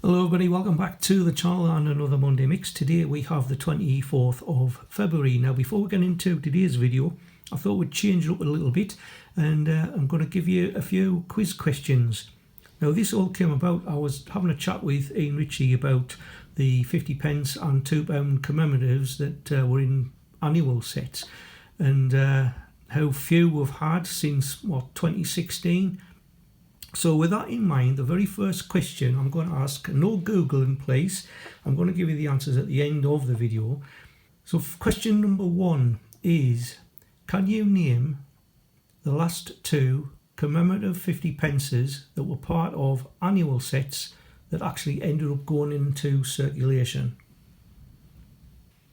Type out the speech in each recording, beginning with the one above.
Hello everybody, welcome back to the channel and another Monday Mix. Today we have the 24th of February. Now before we get into today's video, I thought we'd change it up a little bit and I'm going to give you a few quiz questions. Now this all came about, I was having a chat with Ian Ritchie about the 50p and £2 commemoratives that were in annual sets and how few we've had since 2016. So with that in mind, the very first question I'm going to ask, no Googling please, I'm going to give you the answers at the end of the video. So question number 1 is, can you name the last 2 commemorative 50p that were part of annual sets that actually ended up going into circulation?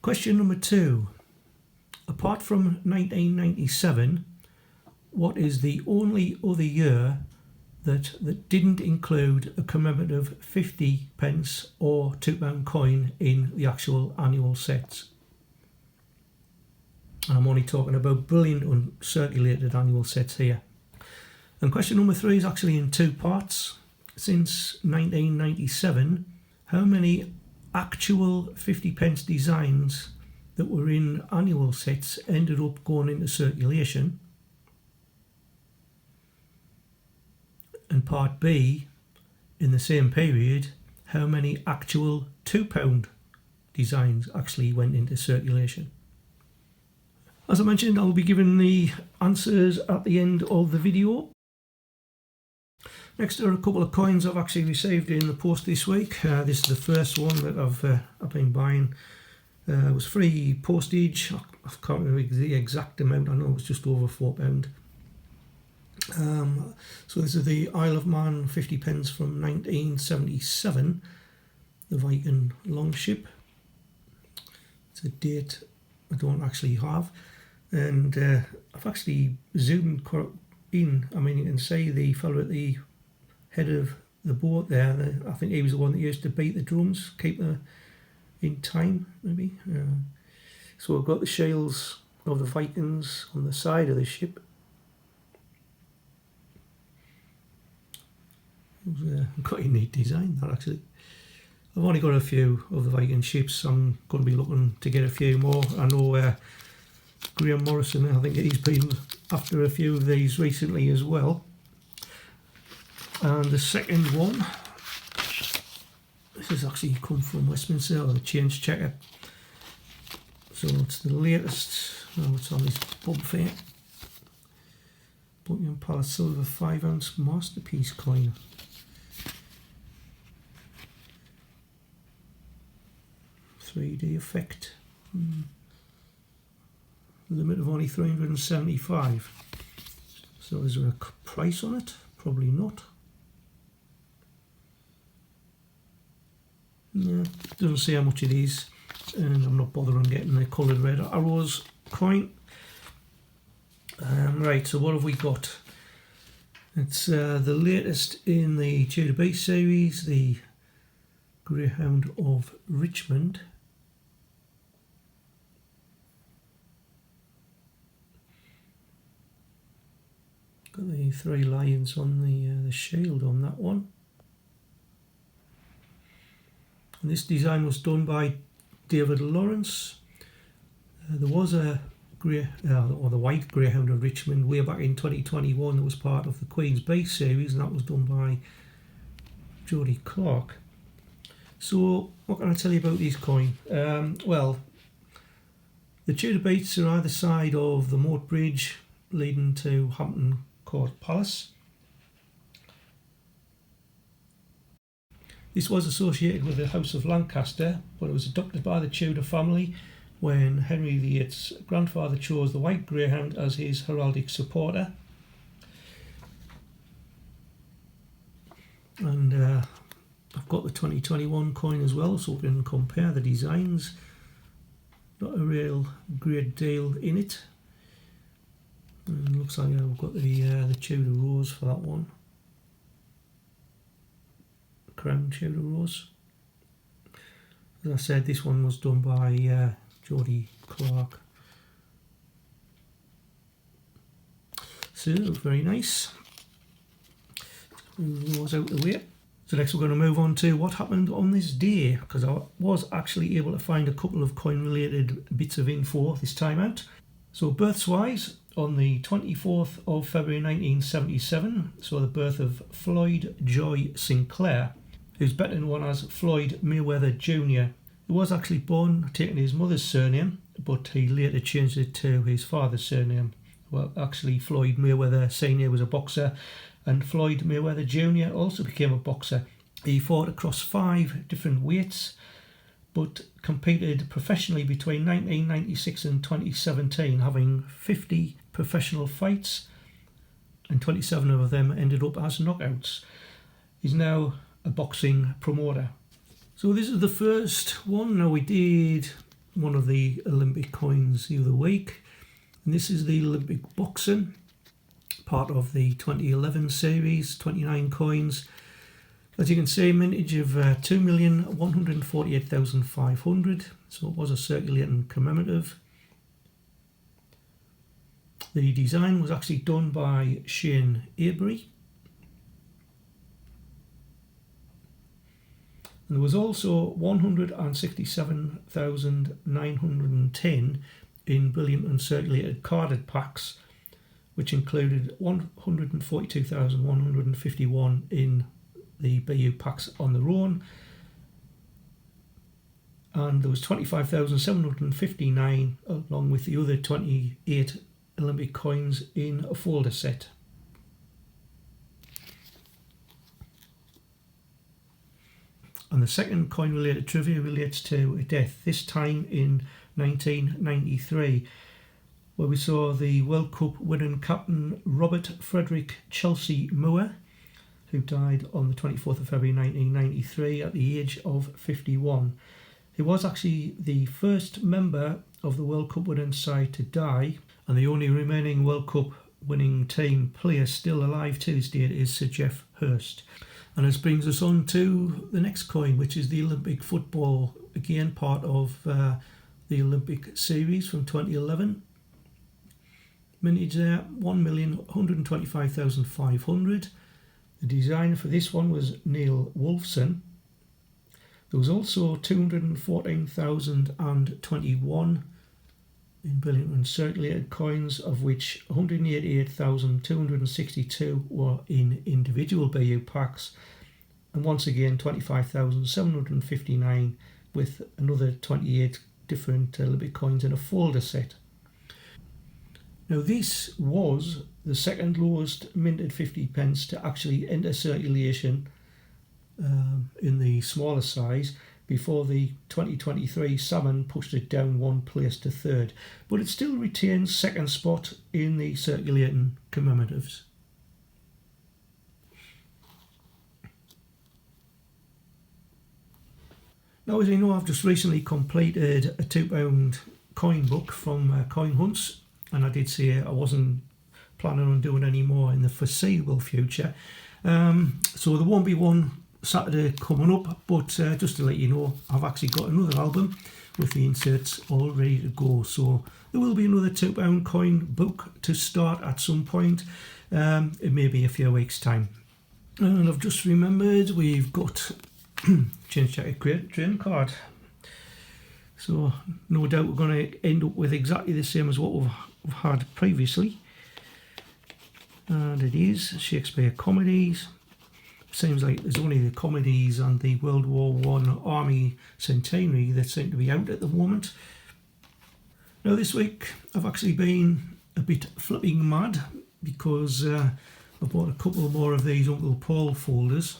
Question number 2, apart from 1997, what is the only other year that didn't include a commemorative 50p or £2 coin in the actual annual sets? And I'm only talking about brilliant uncirculated annual sets here. And question number 3 is actually in 2 parts. Since 1997, how many actual 50p designs that were in annual sets ended up going into circulation? And part B, in the same period, how many actual £2 designs actually went into circulation? As I mentioned, I'll be giving the answers at the end of the video. Next are a couple of coins I've actually received in the post this week. This is the first one that I've been buying. It was free postage. I can't remember the exact amount. I know it was just over £4. So this is the Isle of Man 50p from 1977, the Viking longship. It's a date I don't actually have, and I've actually zoomed in. I mean, you can see the fellow at the head of the boat there. I think he was the one that used to beat the drums, keep the in time maybe. So we've got the shields of the Vikings on the side of the ship. It was quite a neat design that actually. I've only got a few of the Viking ships. I'm going to be looking to get a few more. I know Graham Morrison, I think he's been after a few of these recently as well. And the second one, this has actually come from Westminster, or the Change Checker. So it's the latest, it's on this Bumpfair Buckingham Palace Silver 5-ounce Masterpiece coin. .3D effect. Limit of only 375. So is there a price on it? Probably not. No, doesn't say how much it is, and I'm not bothering getting the coloured red arrows coin. Right, so what have we got? It's the latest in the Tudor Beast series, the Greyhound of Richmond. Got the 3 lions on the shield on that one. And this design was done by David Lawrence. There was a the white Greyhound of Richmond way back in 2021 that was part of the Queen's Beast series, and that was done by Jodie Clark. So what can I tell you about these coin? Well, the Tudor Beasts are either side of the Moat Bridge leading to Hampton Court Palace. This was associated with the House of Lancaster, but it was adopted by the Tudor family when Henry VIII's grandfather chose the white greyhound as his heraldic supporter. And I've got the 2021 coin as well, so we can compare the designs. Not a real great deal in it. And looks like I've got the Tudor Rose for that one. Crown Tudor Rose. As I said, this one was done by Jodie Clark. So very nice. Move those out of the way. So next we're going to move on to what happened on this day, because I was actually able to find a couple of coin related bits of info this time out. So births wise, on the 24th of February 1977, so the birth of Floyd Joy Sinclair, who's better known as Floyd Mayweather Jr. He was actually born taking his mother's surname, but he later changed it to his father's surname. Well, actually Floyd Mayweather Sr. was a boxer, and Floyd Mayweather Jr. also became a boxer. He fought across 5 different weights, but competed professionally between 1996 and 2017, having 50 professional fights, and 27 of them ended up as knockouts. He's now a boxing promoter. So this is the first one. Now, we did one of the Olympic coins the other week, and this is the Olympic boxing, part of the 2011 series, 29 coins. As you can see, mintage of 2,148,500, so it was a circulating commemorative. The design was actually done by Shane Avery. And there was also 167,910 in brilliant uncirculated carded packs, which included 142,151 in the BU packs on their own, and there was 25,759 along with the other 28 Olympic coins in a folder set. And the second coin related trivia relates to a death, this time in 1993, where we saw the World Cup winning captain Robert Frederick Chelsea Moore, who died on the 24th of February 1993 at the age of 51. He was actually the first member of the World Cup winning side to die, and the only remaining World Cup winning team player still alive to this date is Sir Geoff Hurst. And this brings us on to the next coin, which is the Olympic football, again part of the Olympic series from 2011. Mintage there, 1,125,500. The designer for this one was Neil Wolfson. There was also 214,021 in brilliant uncirculated coins, of which 188,262 were in individual BU packs, and once again 25,759 with another 28 different Olympic coins in a folder set. Now, this was the second lowest minted 50 pence to actually enter circulation in the smaller size, before the 2023 salmon pushed it down one place to third, but it still retains second spot in the circulating commemoratives. Now, as you know, I've just recently completed a £2 coin book from Coin Hunts, and I did say I wasn't planning on doing any more in the foreseeable future. So there won't be one Saturday coming up, but just to let you know, I've actually got another album with the inserts all ready to go. So there will be another £2 coin book to start at some point. It may be a few weeks' time. And I've just remembered we've got change jacket train card. So no doubt we're going to end up with exactly the same as what we've had previously. And it is Shakespeare comedies. Seems like there's only the comedies and the World War I Army Centenary that seem to be out at the moment. Now, this week I've actually been a bit flipping mad because I bought a couple more of these Uncle Paul folders.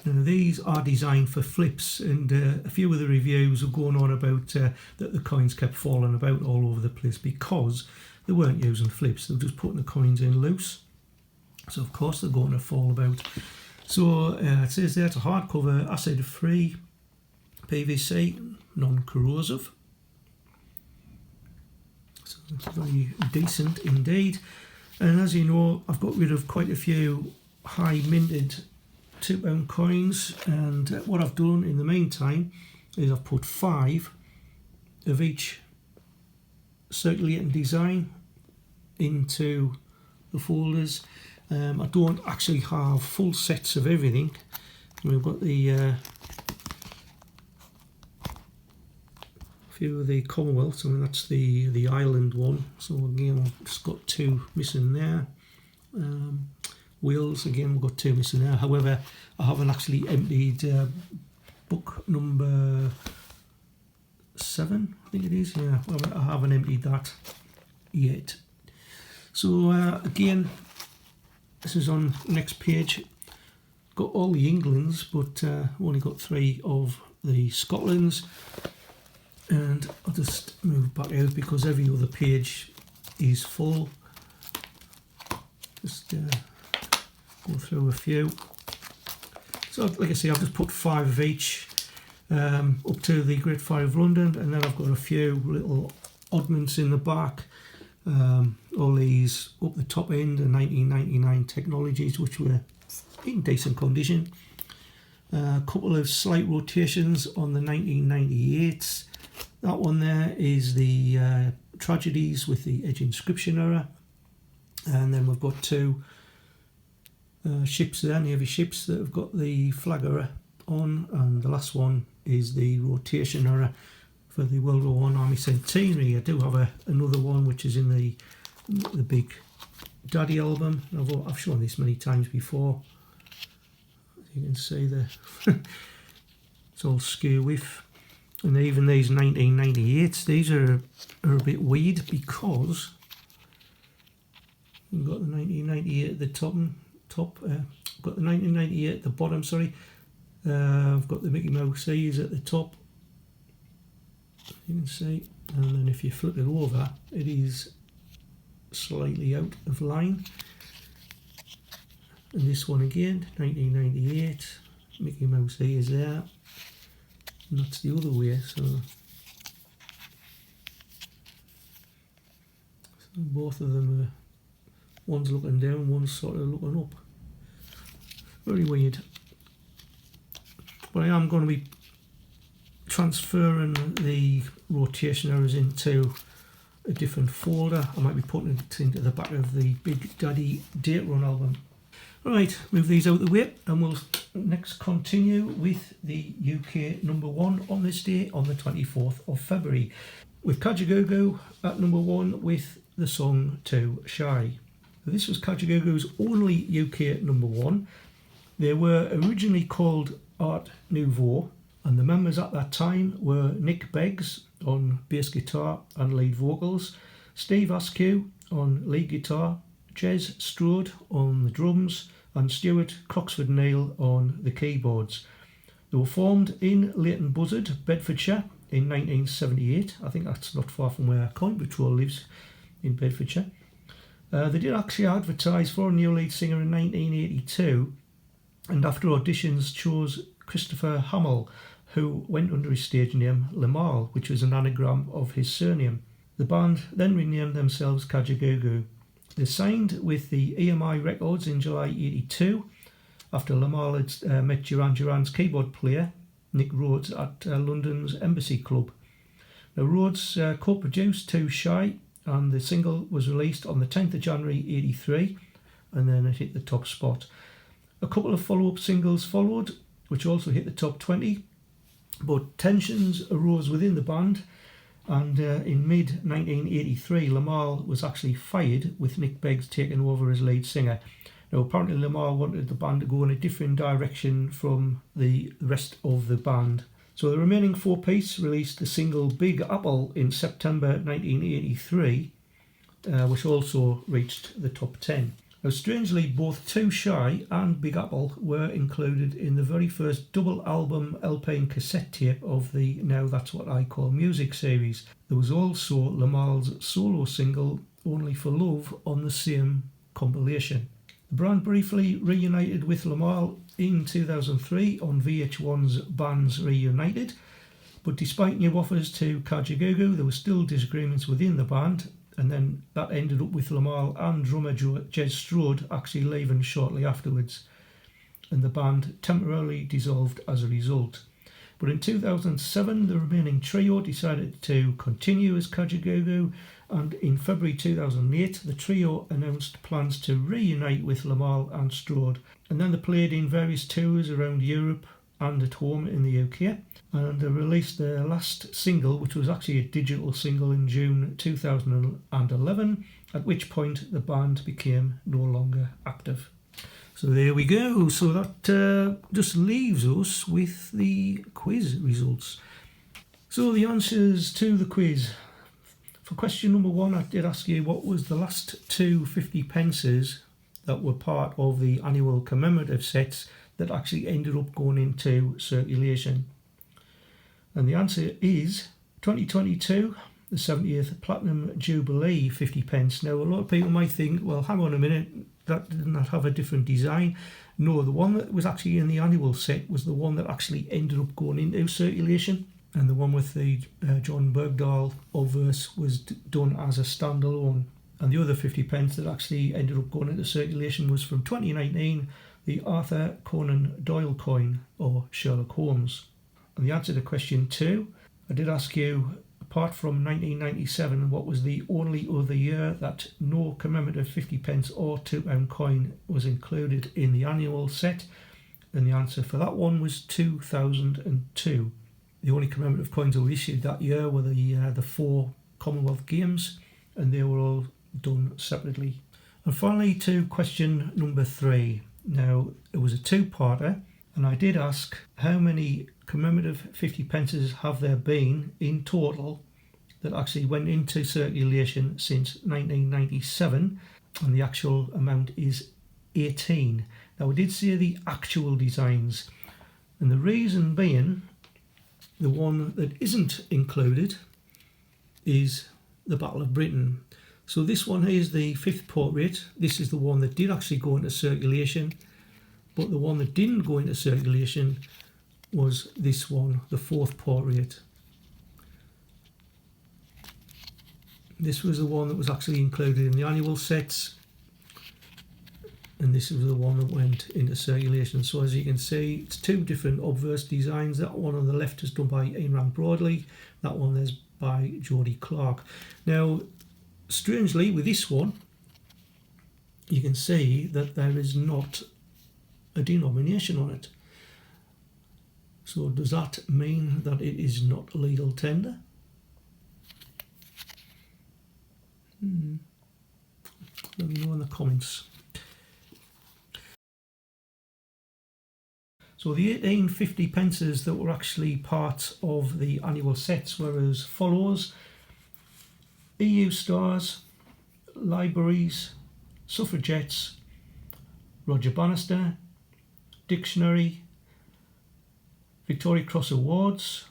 Now, these are designed for flips, and a few of the reviews are going on about that the coins kept falling about all over the place because they weren't using flips, they were just putting the coins in loose. So of course they're going to fall about. So it says there it's a hardcover, acid-free, PVC, non-corrosive. So it's very decent indeed. And as you know, I've got rid of quite a few high minted £2 coins, and what I've done in the meantime is I've put 5 of each circulating design into the folders. I don't actually have full sets of everything, We've got the few of the Commonwealths. I mean, that's the island one. So again, I've just got 2 missing there. Wales, again, we've got 2 missing there. However, I haven't actually emptied book number 7, I think it is. Yeah, I haven't emptied that yet. So again, this is on next page. Got all the Englands, but only got 3 of the Scotlands. And I'll just move back out because every other page is full. Just go through a few. So like I say, I've just put 5 of each up to the Great Fire of London, and then I've got a few little oddments in the back. All these up the top end are 1999 technologies, which were in decent condition. A couple of slight rotations on the 1998s. That one there is the tragedies with the edge inscription error, and then we've got 2 ships there, Navy ships, that have got the flag error on, and the last one is the rotation error for the World War I Army Centenary. I do have another one which is in the big Daddy album. I've shown this many times before. You can see it's all skew with. And even these 1998s, these are a bit weird because you've got the 1998 at the top. Got the 1998 at the bottom. Sorry, I've got the Mickey Mouse E's at the top. You can see, and then if you flip it over, it is slightly out of line. And this one again, 1998, Mickey Mouse E is there. And that's the other way, so both of them are, one's looking down, one's sort of looking up. Very weird. But I am going to be transferring the rotation errors into a different folder. I might be putting it into the back of the Big Daddy Date Run album. Right, move these out of the way, and we'll next continue with the UK #1 on this day, on the 24th of February, with Kajagoogoo at #1 with the song Too Shy. This was Kajagoogoo's only UK #1. They were originally called Art Nouveau, and the members at that time were Nick Beggs on bass guitar and lead vocals, Steve Askew on lead guitar, Jez Strode on the drums, and Stuart Croxford-Neil on the keyboards. They were formed in Leighton Buzzard, Bedfordshire in 1978. I think that's not far from where Coin Patrol lives, in Bedfordshire. They did actually advertise for a new lead singer in 1982, and after auditions chose Christopher Hamill, who went under his stage name Lamal, which was an anagram of his surname. The band then renamed themselves Kajagoogoo. They signed with the EMI Records in July 1982 after Lamal had met Duran Duran's keyboard player Nick Rhodes at London's Embassy Club. Now, Rhodes co-produced Too Shy, and the single was released on the 10th of January 1983, and then it hit the top spot. A couple of follow-up singles followed, which also hit the top 20, but tensions arose within the band, and in mid-1983 Lamal was actually fired, with Nick Beggs taking over as lead singer. Now, apparently Lamal wanted the band to go in a different direction from the rest of the band. So the remaining 4-piece released the single Big Apple in September 1983, which also reached the top 10. Now, strangely, both Too Shy and Big Apple were included in the very first double album LP and cassette tape of the Now That's What I Call Music series. There was also Lamal's solo single Only for Love on the same compilation. The band briefly reunited with Lamal in 2003 on VH1's Bands Reunited, but despite new offers to Kajagoogoo, there were still disagreements within the band, and then that ended up with Lamal and drummer Jez Strode actually leaving shortly afterwards, and the band temporarily dissolved as a result. But in 2007, the remaining trio decided to continue as Kajagoogoo, and in February 2008, the trio announced plans to reunite with Lamal and Strode. And then they played in various tours around Europe and at home in the UK. And they released their last single, which was actually a digital single, in June 2011, at which point the band became no longer active. So there we go. So that just leaves us with the quiz results. So the answers to the quiz. For question number 1, I did ask you what was the last 2 50 pences that were part of the annual commemorative sets that actually ended up going into circulation. And the answer is 2022, the 70th Platinum Jubilee 50 pence. Now, a lot of people might think, well, hang on a minute, that did not have a different design. No, the one that was actually in the annual set was the one that actually ended up going into circulation. And the one with the John Bergdahl obverse was done as a standalone. And the other 50 pence that actually ended up going into circulation was from 2019, the Arthur Conan Doyle coin, or Sherlock Holmes. And the answer to question 2, I did ask you, apart from 1997, what was the only other year that no commemorative 50 pence or £2 coin was included in the annual set? And the answer for that one was 2002. The only commemorative coins that were issued that year were the 4 Commonwealth Games, and they were all done separately. And finally, to question number 3. Now, it was a 2-parter, and I did ask how many commemorative 50 pences have there been in total that actually went into circulation since 1997, and the actual amount is 18. Now, we did see the actual designs, and the reason being, the one that isn't included is the Battle of Britain. So this one here is the 5th portrait. This is the one that did actually go into circulation, but the one that didn't go into circulation was this one, the 4th portrait. This was the one that was actually included in the annual sets, and this was the one that went into circulation. So as you can see, it's 2 different obverse designs. That one on the left is done by Ayn Rand Broadley, that one is by Jody Clark. Now, strangely, with this one, you can see that there is not a denomination on it. So does that mean that it is not legal tender? Let me know in the comments. So the 18 50 pences that were actually part of the annual sets were as follows: EU Stars, Libraries, Suffragettes, Roger Bannister, Dictionary, Victoria Cross Awards,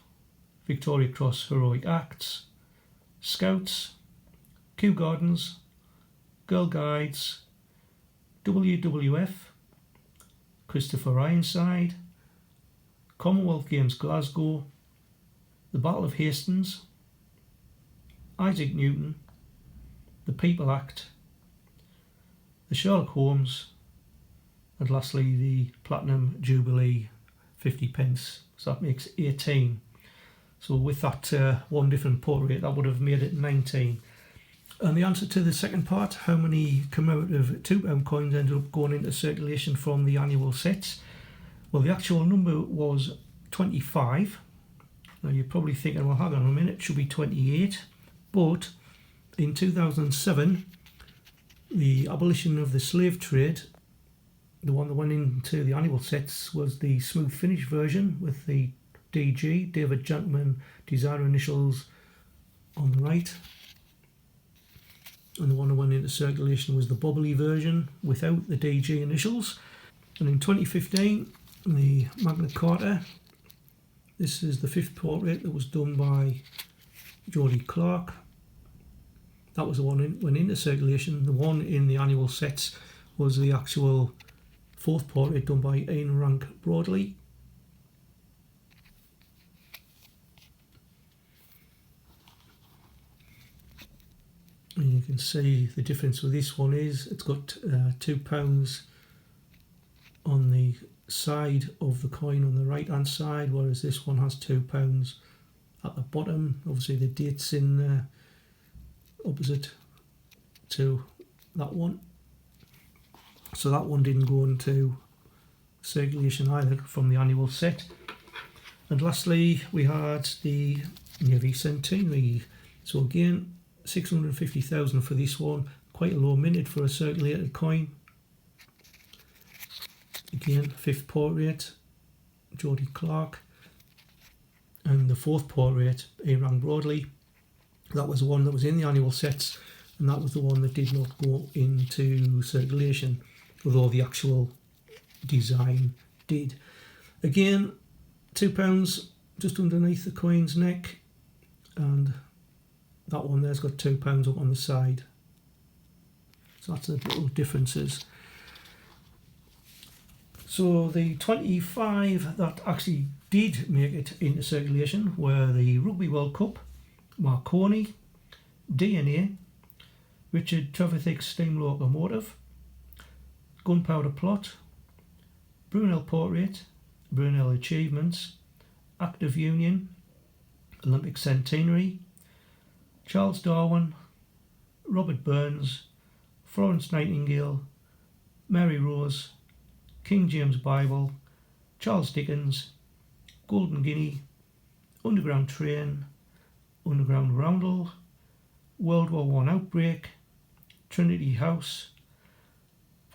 Victoria Cross Heroic Acts, Scouts, Kew Gardens, Girl Guides, WWF, Christopher Ironside, Commonwealth Games Glasgow, the Battle of Hastings, Isaac Newton, the People Act, the Sherlock Holmes, and lastly the Platinum Jubilee 50 pence. So that makes 18. So with that one different portrait, that would have made it 19. And the answer to the second part, how many commemorative £2 coins ended up going into circulation from the annual sets? Well, the actual number was 25. Now you're probably thinking, well, hang on a minute, it should be 28. But in 2007, the abolition of the slave trade, the one that went into the annual sets was the smooth finish version with the DG, David Gentleman designer initials on the right. And the one that went into circulation was the bubbly version without the DG initials. And in 2015, the Magna Carta, this is the 5th portrait that was done by Jody Clark. That was the one that went into circulation. The one in the annual sets was the actual 4th portrait done by Ayn Rand Broadley. And you can see the difference with this one is it's got £2 on the side of the coin on the right hand side, whereas this one has £2 at the bottom. Obviously the date's in opposite to that one, so that one didn't go into circulation either from the annual set. And lastly we had the Navy Centenary. So again, 650,000 for this one, quite a low minute for a circulated coin. Again, 5th portrait, Geordie Clark, and the 4th portrait, A. Broadley. That was the one that was in the annual sets, and that was the one that did not go into circulation, although the actual design did. Again, £2 just underneath the coin's neck, and that one there's got £2 up on the side. So that's the little differences. So the 25 that actually did make it into circulation were the Rugby World Cup, Marconi, DNA, Richard Trevithick's Steam Locomotive, Gunpowder Plot, Brunel Portrait, Brunel Achievements, Active Union, Olympic Centenary, Charles Darwin, Robert Burns, Florence Nightingale, Mary Rose, King James Bible, Charles Dickens, Golden Guinea, Underground Train, Underground Roundel, World War I Outbreak, Trinity House,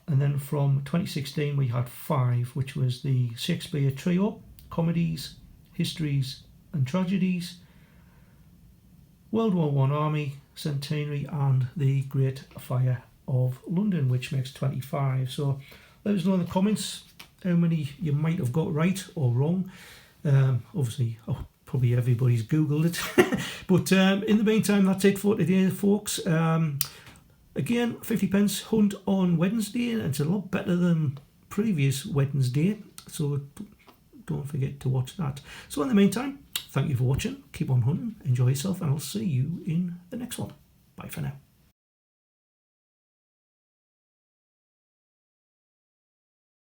and then from 2016 we had 5, which was the Shakespeare Trio, Comedies, Histories and Tragedies, World War I Army, Centenary, and the Great Fire of London, which makes 25. So let us know in the comments how many you might have got right or wrong. Obviously, probably everybody's Googled it. But in the meantime, that's it for today, folks. Again, 50p hunt on Wednesday. It's a lot better than previous Wednesday, so don't forget to watch that. So in the meantime, thank you for watching. Keep on hunting, enjoy yourself, and I'll see you in the next one. Bye for now.